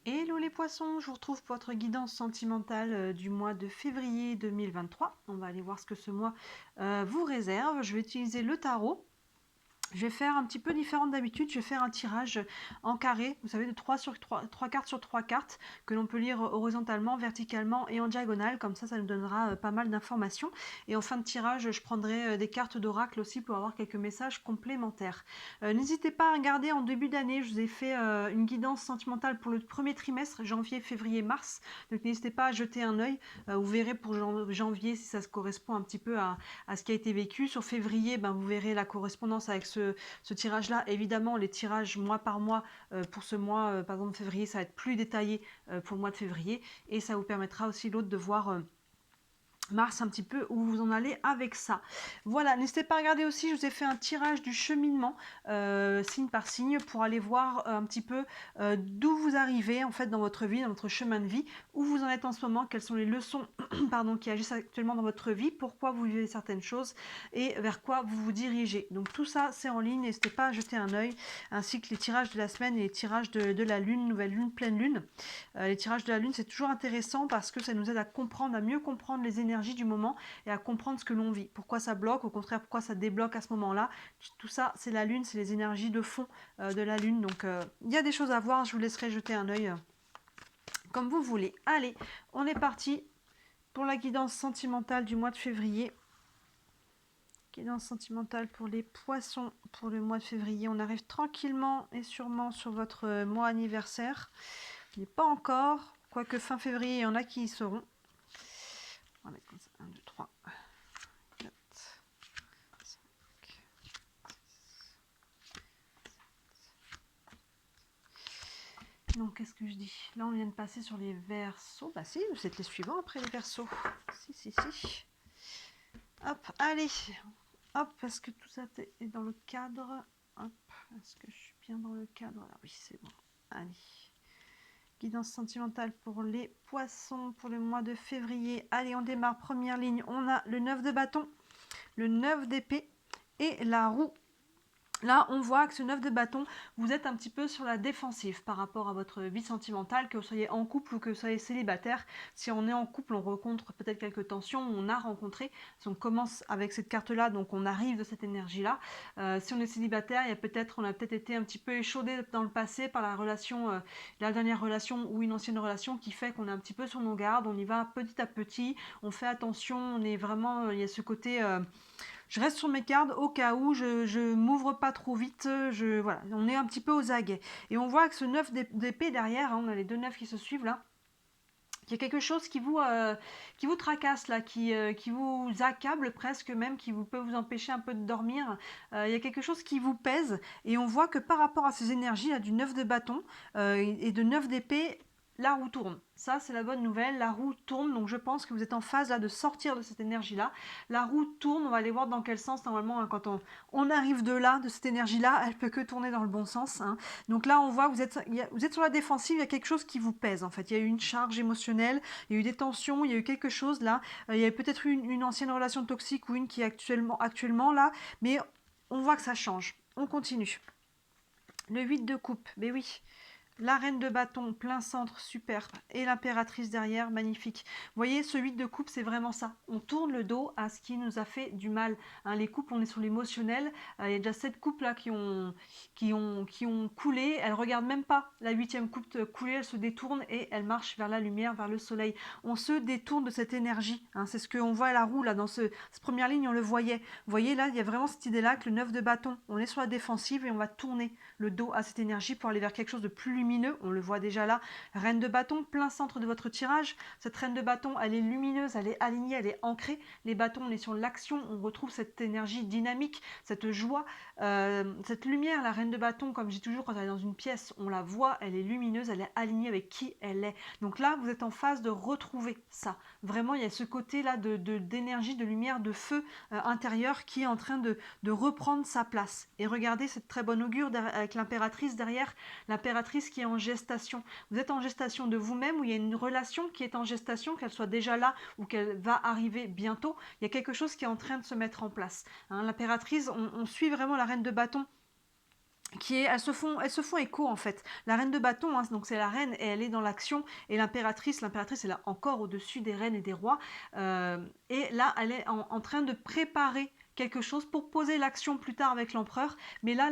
Hello les poissons, je vous retrouve pour votre guidance sentimentale du mois de février 2023. On va aller voir ce que ce mois vous réserve. Je vais utiliser le tarot. Je vais faire un petit peu différent d'habitude, je vais faire un tirage en carré, vous savez, de 3 cartes sur 3 cartes, que l'on peut lire horizontalement, verticalement et en diagonale, comme ça nous donnera pas mal d'informations. Et en fin de tirage, je prendrai des cartes d'oracle aussi pour avoir quelques messages complémentaires. N'hésitez pas à regarder en début d'année, je vous ai fait une guidance sentimentale pour le premier trimestre, janvier, février, mars, donc n'hésitez pas à jeter un œil, vous verrez pour janvier si ça se correspond un petit peu à ce qui a été vécu. Sur février, ben, vous verrez la correspondance avec ce tirage-là. Évidemment, les tirages mois par mois, pour ce mois, par exemple février, ça va être plus détaillé pour le mois de février. Et ça vous permettra aussi l'autre de voir mars un petit peu où vous en allez avec ça. Voilà, n'hésitez pas à regarder aussi, je vous ai fait un tirage du cheminement signe par signe pour aller voir un petit peu d'où vous arrivez en fait dans votre vie, dans votre chemin de vie, où vous en êtes en ce moment, quelles sont les leçons pardon, qui agissent actuellement dans votre vie, pourquoi vous vivez certaines choses et vers quoi vous vous dirigez. Donc tout ça c'est en ligne, n'hésitez pas à jeter un œil, ainsi que les tirages de la semaine et les tirages de la lune, nouvelle lune, pleine lune. Les tirages de la lune c'est toujours intéressant parce que ça nous aide à comprendre, à mieux comprendre les énergies du moment et à comprendre ce que l'on vit. Pourquoi ça bloque, au contraire pourquoi ça débloque à ce moment-là. Tout ça c'est la lune, c'est les énergies de fond de la lune. Donc il y a des choses à voir, je vous laisserai jeter un œil comme vous voulez. Allez, on est parti pour la guidance sentimentale du mois de février. Guidance sentimentale pour les poissons pour le mois de février. On arrive tranquillement et sûrement sur votre mois anniversaire. Il n'est pas encore, quoique fin février, il y en a qui y seront. On va mettre comme ça, 1, 2, 3, 4, 5, 6. Donc, qu'est-ce que je dis? Là, on vient de passer sur les versos. Bah si, vous êtes les suivants après les versos. Si. Hop, allez. Hop, est-ce que tout ça est dans le cadre? Hop, est-ce que je suis bien dans le cadre? Là, oui, c'est bon. Allez. Guidance sentimentale pour les poissons pour le mois de février. Allez, on démarre. Première ligne, on a le 9 de bâton, le 9 d'épée et la roue. Là, on voit que ce 9 de bâton, vous êtes un petit peu sur la défensive par rapport à votre vie sentimentale, que vous soyez en couple ou que vous soyez célibataire. Si on est en couple, on rencontre peut-être quelques tensions, on a rencontré. Si on commence avec cette carte-là, donc on arrive de cette énergie-là. Si on est célibataire, on a peut-être été un petit peu échaudé dans le passé par la relation, la dernière relation ou une ancienne relation qui fait qu'on est un petit peu sur nos gardes. On y va petit à petit, on fait attention, on est vraiment, il y a ce côté... je reste sur mes gardes au cas où, je m'ouvre pas trop vite, voilà, on est un petit peu aux aguets. Et on voit que ce 9 d'épée derrière, hein, on a les deux 9 qui se suivent là, il y a quelque chose qui vous tracasse là, qui vous accable presque même, peut vous empêcher un peu de dormir. Il y a quelque chose qui vous pèse et on voit que par rapport à ces énergies là, du 9 de bâton et de 9 d'épée, la roue tourne. Ça, c'est la bonne nouvelle. La roue tourne, donc je pense que vous êtes en phase là de sortir de cette énergie-là. La roue tourne, on va aller voir dans quel sens normalement hein, quand on arrive de là, de cette énergie-là, elle peut que tourner dans le bon sens. Hein. Donc là, on voit que vous êtes sur la défensive, il y a quelque chose qui vous pèse en fait. Il y a eu une charge émotionnelle, il y a eu des tensions, il y a eu quelque chose là. Il y a peut-être eu une ancienne relation toxique ou une qui est actuellement là, mais on voit que ça change. On continue. Le 8 de coupe, mais oui. La reine de bâton, plein centre, superbe. Et l'impératrice derrière, magnifique. Vous voyez, ce 8 de coupe, c'est vraiment ça. On tourne le dos à ce qui nous a fait du mal. Hein, les coupes, on est sur l'émotionnel. Il y a déjà 7 coupes là qui ont coulé. Elles ne regardent même pas la 8e coupe couler. Elle se détourne et elle marche vers la lumière, vers le soleil. On se détourne de cette énergie. Hein, c'est ce qu'on voit à la roue là, dans cette première ligne, on le voyait. Vous voyez là, il y a vraiment cette idée-là que le 9 de bâton, on est sur la défensive et on va tourner le dos à cette énergie pour aller vers quelque chose de plus lumineux. On le voit déjà là. Reine de bâton, plein centre de votre tirage. Cette reine de bâton, elle est lumineuse, elle est alignée, elle est ancrée. Les bâtons, on est sur l'action. On retrouve cette énergie dynamique, cette joie, cette lumière. La reine de bâton, comme je dis toujours, quand elle est dans une pièce, on la voit, elle est lumineuse, elle est alignée avec qui elle est. Donc là, vous êtes en phase de retrouver ça. Vraiment, il y a ce côté-là d'énergie, de lumière, de feu intérieur qui est en train de reprendre sa place. Et regardez cette très bonne augure avec l'impératrice derrière, l'impératrice qui est en gestation. Vous êtes en gestation de vous-même ou il y a une relation qui est en gestation, qu'elle soit déjà là ou qu'elle va arriver bientôt. Il y a quelque chose qui est en train de se mettre en place. Hein, l'impératrice, on suit vraiment la reine de bâton elles se font écho en fait. La reine de bâton, hein, donc c'est la reine et elle est dans l'action, et l'impératrice elle est encore au-dessus des reines et des rois, et là elle est en train de préparer quelque chose pour poser l'action plus tard avec l'empereur, mais là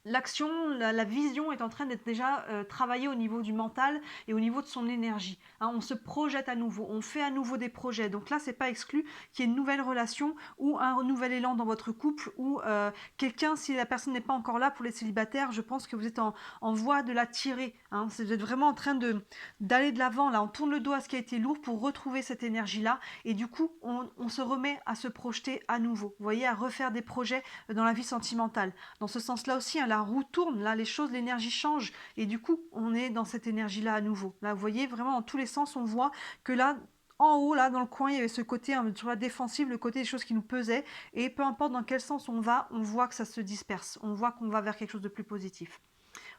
l'action, la vision est en train d'être déjà travaillée au niveau du mental et au niveau de son énergie. Hein, on se projette à nouveau, on fait à nouveau des projets. Donc là, c'est pas exclu qu'il y ait une nouvelle relation ou un nouvel élan dans votre couple, ou quelqu'un, si la personne n'est pas encore là pour les célibataires, je pense que vous êtes en voie de l'attirer. Hein, vous êtes vraiment en train d'aller de l'avant. Là, on tourne le dos à ce qui a été lourd pour retrouver cette énergie-là. Et du coup, on se remet à se projeter à nouveau. Vous voyez, à refaire des projets dans la vie sentimentale. Dans ce sens-là aussi, hein, la roue tourne, là les choses, l'énergie change, et du coup on est dans cette énergie-là à nouveau. Là vous voyez, vraiment dans tous les sens, on voit que là, en haut, là dans le coin, il y avait ce côté sur la défensive, le côté des choses qui nous pesaient, et peu importe dans quel sens on va, on voit que ça se disperse, on voit qu'on va vers quelque chose de plus positif.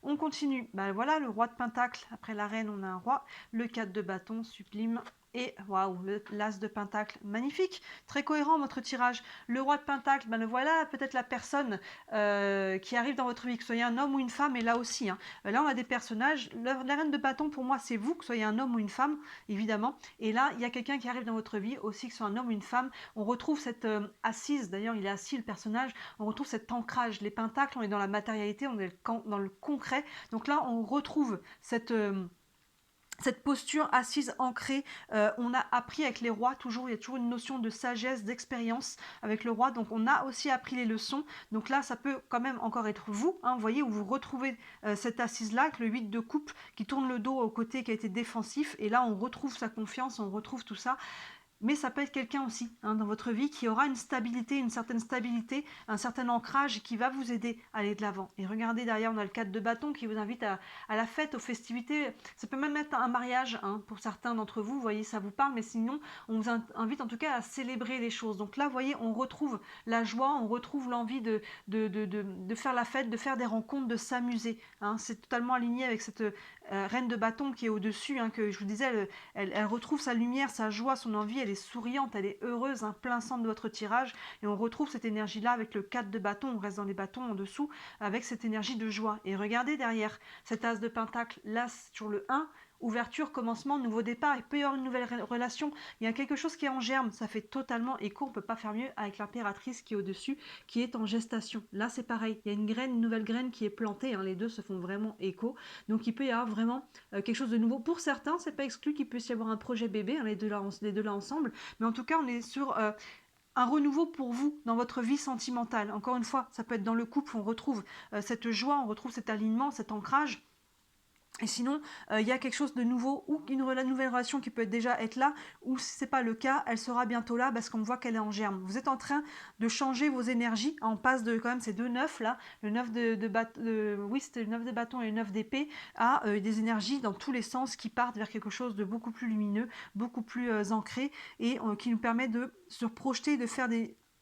On continue, ben voilà, le roi de pentacle, après la reine on a un roi, le 4 de bâton, sublime, et waouh, l'as de pentacle, magnifique, très cohérent votre tirage. Le roi de pentacle, ben le voilà, peut-être la personne qui arrive dans votre vie, que ce soit un homme ou une femme, et là aussi, hein. Là on a des personnages, la reine de bâton pour moi c'est vous, que ce soit un homme ou une femme, évidemment, et là il y a quelqu'un qui arrive dans votre vie, aussi que ce soit un homme ou une femme, on retrouve cette assise, d'ailleurs il est assis le personnage, on retrouve cet ancrage, les pentacles, on est dans la matérialité, on est dans le concret, donc là on retrouve cette posture assise, ancrée. On a appris avec les rois, il y a toujours une notion de sagesse, d'expérience avec le roi, donc on a aussi appris les leçons, donc là ça peut quand même encore être vous, hein, vous voyez, où vous retrouvez cette assise là, avec le 8 de coupe qui tourne le dos au côté qui a été défensif, et là on retrouve sa confiance, on retrouve tout ça. Mais ça peut être quelqu'un aussi, hein, dans votre vie, qui aura une stabilité, une certaine stabilité, un certain ancrage, qui va vous aider à aller de l'avant. Et regardez, derrière on a le 4 de bâton qui vous invite à la fête, aux festivités. Ça peut même être un mariage, hein, pour certains d'entre vous, vous voyez, ça vous parle, mais sinon on vous invite en tout cas à célébrer les choses. Donc là vous voyez, on retrouve la joie, on retrouve l'envie de faire la fête, de faire des rencontres, de s'amuser, hein. C'est totalement aligné avec cette reine de bâton qui est au-dessus, hein, que je vous disais, elle retrouve sa lumière, sa joie, son envie, elle est souriante, elle est heureuse, un plein centre de votre tirage, et on retrouve cette énergie-là avec le 4 de bâton, on reste dans les bâtons en dessous, avec cette énergie de joie. Et regardez derrière, cet as de pentacle, l'as sur le 1, ouverture, commencement, nouveau départ, il peut y avoir une nouvelle relation, il y a quelque chose qui est en germe, ça fait totalement écho, on ne peut pas faire mieux avec l'impératrice qui est au-dessus, qui est en gestation. Là c'est pareil, il y a une graine, une nouvelle graine qui est plantée, hein, les deux se font vraiment écho, donc il peut y avoir vraiment quelque chose de nouveau. Pour certains, c'est pas exclu qu'il puisse y avoir un projet bébé, hein, les deux là ensemble, mais en tout cas on est sur un renouveau pour vous dans votre vie sentimentale. Encore une fois, ça peut être dans le couple, on retrouve cette joie, on retrouve cet alignement, cet ancrage. Et sinon, il y a quelque chose de nouveau, ou une nouvelle relation qui peut déjà être là, ou si ce n'est pas le cas, elle sera bientôt là parce qu'on voit qu'elle est en germe. Vous êtes en train de changer vos énergies. On passe de quand même ces deux neufs là, le 9 oui, c'était le 9 de bâton et le 9 d'épée, à des énergies dans tous les sens qui partent vers quelque chose de beaucoup plus lumineux, beaucoup plus ancré, et qui nous permet de se projeter, de faire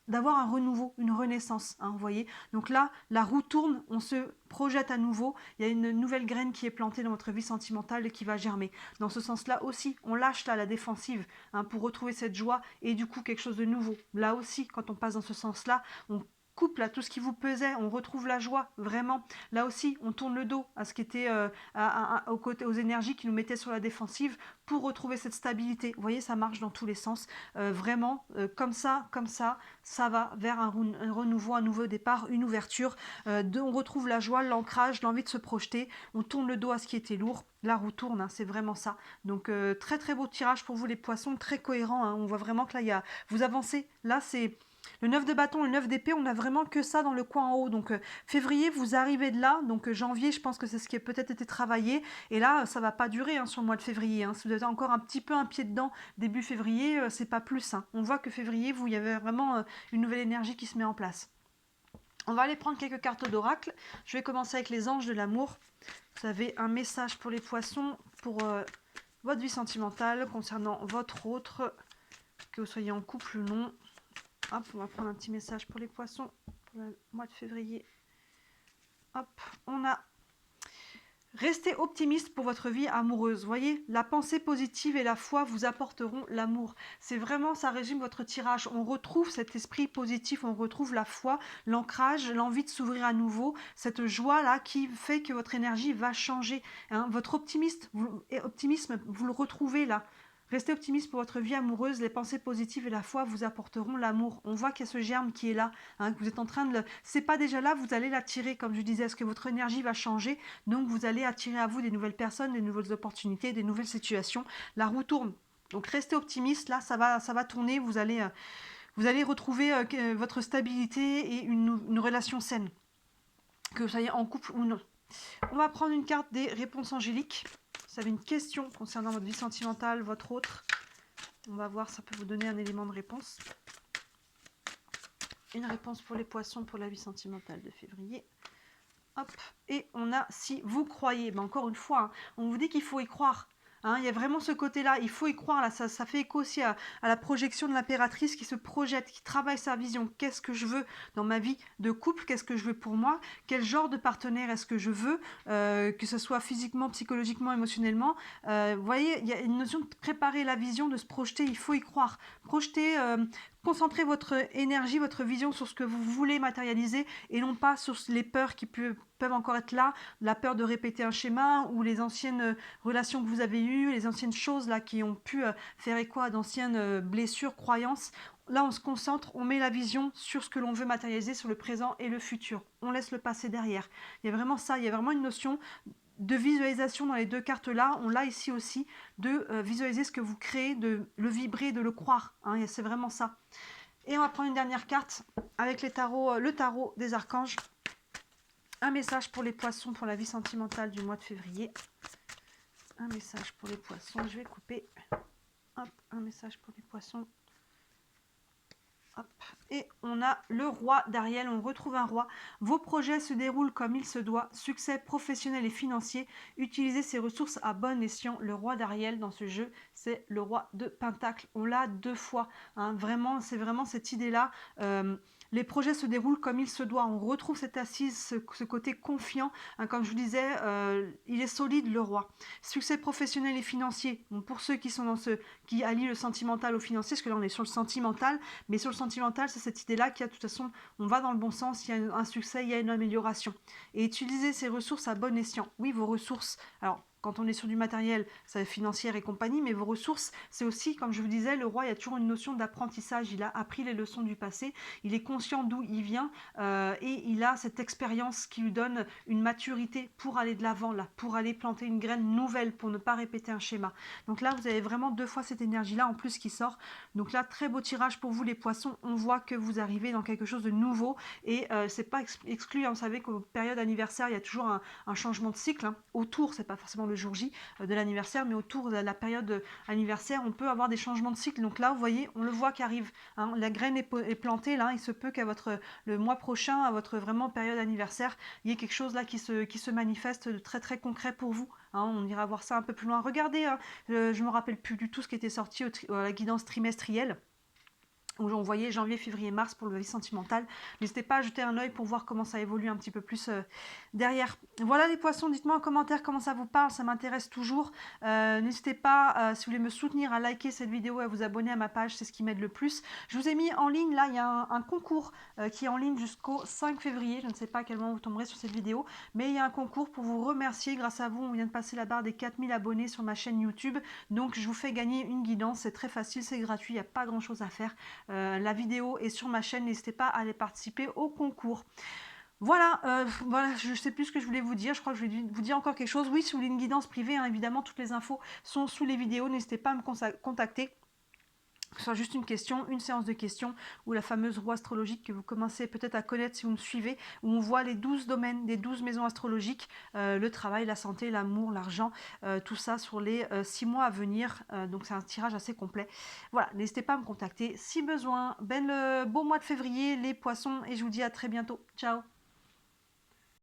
d'avoir un renouveau, une renaissance, hein, vous voyez. Donc là, la roue tourne, on se projette à nouveau, il y a une nouvelle graine qui est plantée dans votre vie sentimentale et qui va germer. Dans ce sens-là aussi, on lâche là la défensive, hein, pour retrouver cette joie et du coup quelque chose de nouveau. Là aussi, quand on passe dans ce sens-là, on coupe là tout ce qui vous pesait, on retrouve la joie, vraiment. Là aussi, on tourne le dos à ce qui était aux énergies qui nous mettaient sur la défensive pour retrouver cette stabilité. Vous voyez, ça marche dans tous les sens. Vraiment, comme ça, ça va vers un renouveau, un nouveau départ, une ouverture. On retrouve la joie, l'ancrage, l'envie de se projeter. On tourne le dos à ce qui était lourd. La roue tourne, hein, c'est vraiment ça. Donc très très beau tirage pour vous les poissons, très cohérent, hein. On voit vraiment que là, vous avancez. Là, c'est le 9 de bâton et le 9 d'épée, on n'a vraiment que ça dans le coin en haut. Donc février, vous arrivez de là. Donc janvier, je pense que c'est ce qui a peut-être été travaillé. Et là, ça va pas durer, hein, sur le mois de février, hein. Si vous avez encore un petit peu un pied dedans début février, c'est pas plus, hein. On voit que février, il y avait vraiment une nouvelle énergie qui se met en place. On va aller prendre quelques cartes d'oracle. Je vais commencer avec les anges de l'amour. Vous avez un message pour les poissons, pour votre vie sentimentale, concernant votre autre, que vous soyez en couple ou non. Hop, on va prendre un petit message pour les poissons pour le mois de février. Hop, on a Restez optimiste pour votre vie amoureuse. Vous voyez, la pensée positive et la foi vous apporteront l'amour. C'est vraiment, ça résume votre tirage. On retrouve cet esprit positif, on retrouve la foi, l'ancrage, l'envie de s'ouvrir à nouveau, cette joie-là qui fait que votre énergie va changer. Hein. Votre optimisme, vous le retrouvez là. Restez optimiste pour votre vie amoureuse, les pensées positives et la foi vous apporteront l'amour. On voit qu'il y a ce germe qui est là, hein, que vous êtes en train de le... C'est pas déjà là, vous allez l'attirer, comme je disais, est-ce que votre énergie va changer, donc vous allez attirer à vous des nouvelles personnes, des nouvelles opportunités, des nouvelles situations. La roue tourne. Donc restez optimiste, là ça va tourner, vous allez retrouver votre stabilité et une relation saine, que vous soyez en couple ou non. On va prendre une carte des réponses angéliques. Vous avez une question concernant votre vie sentimentale, votre autre. On va voir, ça peut vous donner un élément de réponse. Une réponse pour les poissons pour la vie sentimentale de février. Hop, et on a si vous croyez. Ben encore une fois, hein, on vous dit qu'il faut y croire. Hein, il y a vraiment ce côté-là, il faut y croire. Là, ça fait écho aussi à la projection de l'impératrice qui se projette, qui travaille sa vision. Qu'est-ce que je veux dans ma vie de couple? Qu'est-ce que je veux pour moi? Quel genre de partenaire est-ce que je veux? Que ce soit physiquement, psychologiquement, émotionnellement. Vous voyez, il y a une notion de préparer la vision, de se projeter. Il faut y croire. Projeter... concentrez votre énergie, votre vision sur ce que vous voulez matérialiser et non pas sur les peurs qui peuvent encore être là, la peur de répéter un schéma ou les anciennes relations que vous avez eues, les anciennes choses là qui ont pu faire écho à d'anciennes blessures, croyances. Là, on se concentre, on met la vision sur ce que l'on veut matérialiser, sur le présent et le futur. On laisse le passé derrière. Il y a vraiment ça, il y a vraiment une notion de visualisation dans les deux cartes là, on l'a ici aussi, de visualiser ce que vous créez, de le vibrer, de le croire, hein, c'est vraiment ça. Et on va prendre une dernière carte avec les tarots, le tarot des archanges. Un message pour les poissons pour la vie sentimentale du mois de février. Un message pour les poissons, je vais couper. Hop, un message pour les poissons. Hop. Et on a le roi d'Ariel, on retrouve un roi. Vos projets se déroulent comme il se doit. Succès professionnel et financier. Utilisez ces ressources à bon escient. Le roi d'Ariel dans ce jeu, c'est le roi de Pentacle. On l'a deux fois. Hein. Vraiment, c'est vraiment cette idée-là. Les projets se déroulent comme il se doit. On retrouve cette assise, ce côté confiant. Hein, comme je vous disais, il est solide le roi. Succès professionnel et financier. Bon, pour ceux qui sont dans qui allient le sentimental au financier, parce que là on est sur le sentimental, mais sur le sentimental, c'est cette idée-là qu'il y a de toute façon, on va dans le bon sens, il y a un succès, il y a une amélioration. Et utiliser ces ressources à bon escient. Oui, vos ressources. Alors, quand on est sur du matériel, ça va être financier et compagnie, mais vos ressources, c'est aussi, comme je vous disais, le roi, il y a toujours une notion d'apprentissage. Il a appris les leçons du passé, il est conscient d'où il vient et il a cette expérience qui lui donne une maturité pour aller de l'avant, là, pour aller planter une graine nouvelle, pour ne pas répéter un schéma. Donc là, vous avez vraiment deux fois cette énergie-là en plus qui sort. Donc là, très beau tirage pour vous les poissons. On voit que vous arrivez dans quelque chose de nouveau et c'est pas exclu. Hein. Vous savez qu'aux périodes anniversaires, il y a toujours un changement de cycle. Hein. Autour, c'est pas forcément le jour J de l'anniversaire, mais autour de la période anniversaire, on peut avoir des changements de cycle. Donc là, vous voyez, on le voit qui arrive. Hein. La graine est plantée là. Il se peut qu'à le mois prochain, à votre vraiment période anniversaire, il y ait quelque chose là qui se manifeste de très très concret pour vous. Hein, on ira voir ça un peu plus loin. Regardez, hein, je me rappelle plus du tout ce qui était sorti à la guidance trimestrielle, où on voyait janvier, février, mars pour le vie sentimental. N'hésitez pas à jeter un œil pour voir comment ça évolue un petit peu plus derrière. Voilà les poissons, dites-moi en commentaire comment ça vous parle, ça m'intéresse toujours. N'hésitez pas, si vous voulez me soutenir, à liker cette vidéo et à vous abonner à ma page, c'est ce qui m'aide le plus. Je vous ai mis en ligne, là, il y a un concours qui est en ligne jusqu'au 5 février. Je ne sais pas à quel moment vous tomberez sur cette vidéo, mais il y a un concours pour vous remercier. Grâce à vous, on vient de passer la barre des 4000 abonnés sur ma chaîne YouTube. Donc, je vous fais gagner une guidance. C'est très facile, c'est gratuit, il n'y a pas grand-chose à faire. La vidéo est sur ma chaîne, n'hésitez pas à aller participer au concours. Voilà, voilà, je ne sais plus ce que je voulais vous dire, je crois que je vais vous dire encore quelque chose. Oui, si vous voulez une guidance privée, hein, évidemment, toutes les infos sont sous les vidéos, n'hésitez pas à me contacter. Que ce soit juste une question, une séance de questions, ou la fameuse roue astrologique que vous commencez peut-être à connaître si vous me suivez, où on voit les 12 domaines des 12 maisons astrologiques, le travail, la santé, l'amour, l'argent, tout ça sur les 6 mois à venir. Donc c'est un tirage assez complet. Voilà, n'hésitez pas à me contacter si besoin. Ben le beau mois de février, les poissons, et je vous dis à très bientôt. Ciao!